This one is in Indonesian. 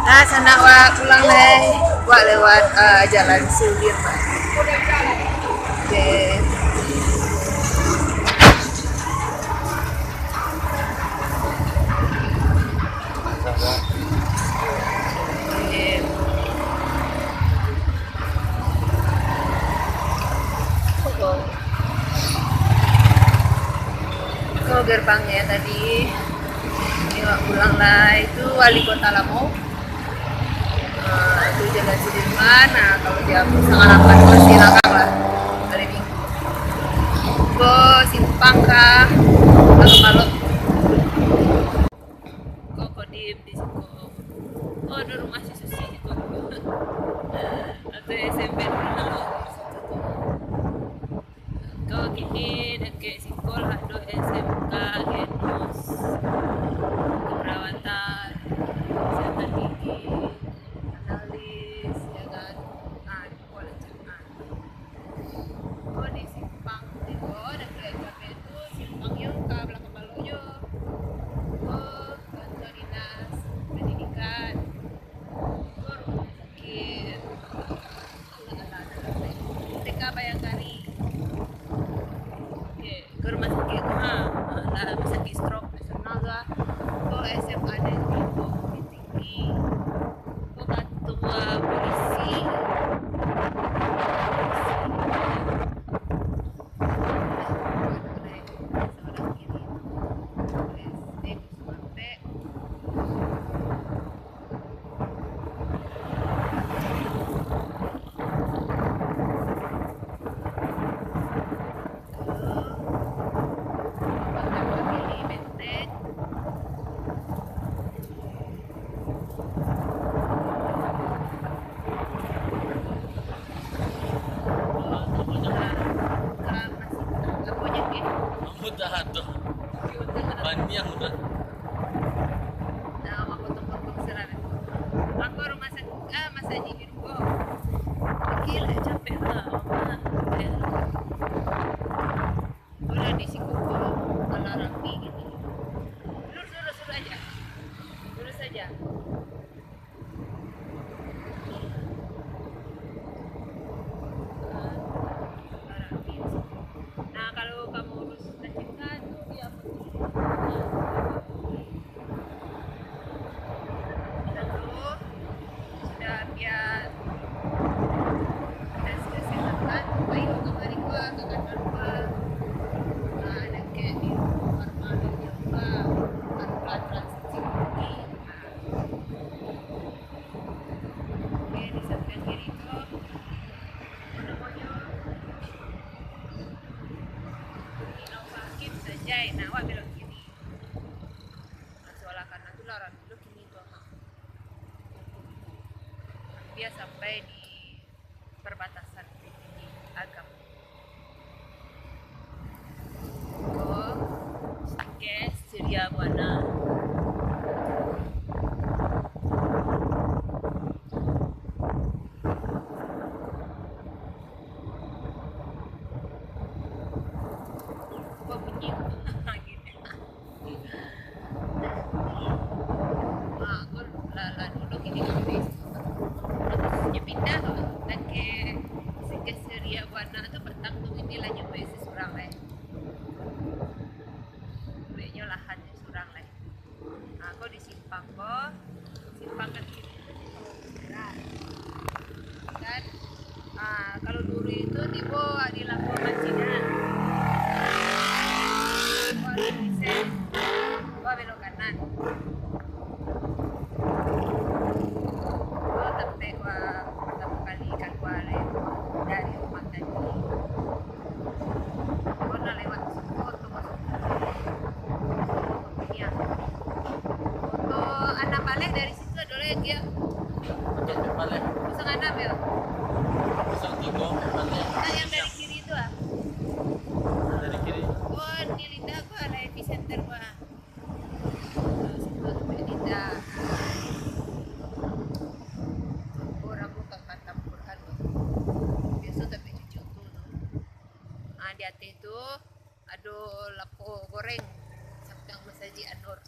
Ah, sana wa pulang deh. Wa lewat Jalan Sudirman. Oke. Oh, gerbangnya tadi. Ini wa pulang lah. Itu wali kota Lampung. Itu Jalan Sudirman. Nah, kalau jam setengah 8 masih silakan lah hari Minggu. Ke Simpang kah? Kalau kok Kodim di situ. Oh, ada rumah si Susi itu. Atau SMP dulu. Kau kini dekat Singkol ada SMK Genus keperawatan kesehatan gigi analis ya kan. Nah di sekolah cermat. Oh di Simpang itu dekat kafe itu Simpang yang ke belakang Baloyo. Oh kantor dinas pendidikan. Oh rumah sakit. TK Bayangkari. Ke rumah sakit rumah sakit stroke nasional lah. Ke SMA Negeri Bukit Tinggi. Ke ketua polisi. Udah tuh banyak udah. Nah, aku tunggu serang. Aku rumah sakit masa jadi kok. Gila capek lah. Udah di situ kalau rapi gitu. Lurus aja. Lurus saja. Nah, kalau kamu urus cinta tuh dia sudah biar tes kesehatan baik kemarin gua ke kantor gua. Nah ada kayak di luar malu juga pelan transisi ini. Oke di samping kiri itu namanya Innova Kim Sajai. Nah wah belok kiri. Nah, soalnya karena itu larang belok kiri tuh. Dia sampai di perbatasan agam. Oh, Sakes Surya Buana. Kok bunyi? Aku lala dulu gini habis. Terusnya pindah dan ke Surya Buana itu petang tuh ini lah nyampe sesurang lah. Kayaknya lahannya surang lah. Nah, aku di Simpang kok. Simpang kan gitu. Dan kalau dulu itu di bawah di Lampung Mancinan. Wah, di Sen. Wah, belok kanan. Oh, sampai pertama kali keluar dari rumah tadi. Oh, nah lewat foto masuk. Iya. Foto anak balik dari situ ada lagi ya. Oke, balik. Pusang anak ya. Pusang tiga, balik. Nah, yang dari kiri itu Dari kiri. Oh, di Linda gua ada epicenter gua. Situ sampai Linda. Orang buka kata Quran. Biasa tapi cucu tuh. Di atas itu ada lapo goreng sampai masaji Anur.